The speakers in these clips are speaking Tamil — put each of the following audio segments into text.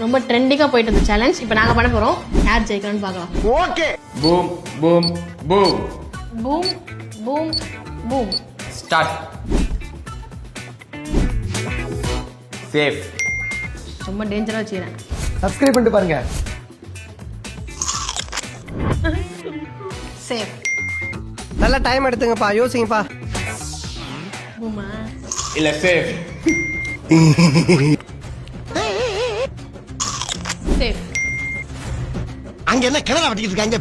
ரொம்ப ட்ரெண்டிங்கா போயிட்டு இருந்த சேலஞ்ச் இப்போ நாங்க பண்ண போறோம். யார் ஜெயிக்கணும்னு பார்க்கலாம். Okay. Boom boom boom. Boom boom boom. Start. Safe. ரொம்ப டேஞ்சரா வச்சுக்கிறேன். சப்ஸ்கிரைப் பண்ணிட்டு பாருங்க. சேஃப். நல்ல டைம் எடுத்துங்கப்பா, யோசிங்கப்பா. பூமா. இல்ல சேஃப். சேஃப். அங்க என்ன கிணறு வட்டிக்கிட்டு இருக்காங்க?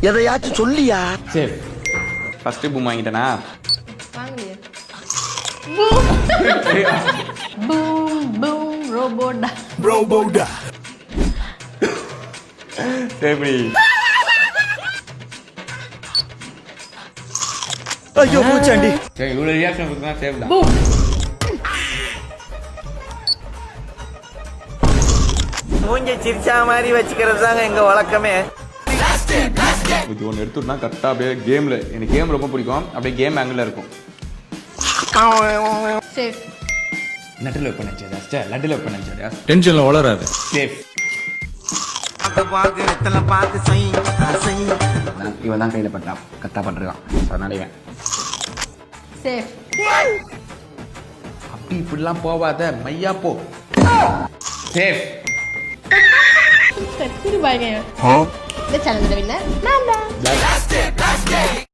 எதையாச்சும் சொல்லியா? சேஃப். ஃபர்ஸ்ட் பூம் வாங்கிட்டேனா? வாங்கலையே. பூம் பூம் ரோபோடா. ரோபோடா. எப்படி? ஐயோ பூச்சாண்டி. சரி இவ்வளவு ரியாக்ஷன் கொடுத்தா சேஃப் தான். பூம். மூஞ்சி சிரிச்சா மாதிரி வச்சுக்கிறது தாங்க எங்க வழக்கமே. இது ஒன்று எடுத்துட்டா கரெக்டாக அப்படியே கேமில் எனக்கு கேம் ரொம்ப பிடிக்கும். அப்படியே கேம் ஆங்கிளில் இருக்கும். சேஃப். நட்டில் வைப்ப நினச்சா லட்டில் வைப்ப நினச்சா டென்ஷன்ல வளராது. சேஃப். இவன் தான் கையில் பட்டா கரெக்டாக பண்ணிருக்கான். அதனால இவன் சேஃப். அப்படி இப்படிலாம் போவாத மையா போ. சேஃப். கத்திரி பாருங்க. இந்த சேலஞ்சில் வின்னர் நான் தான்.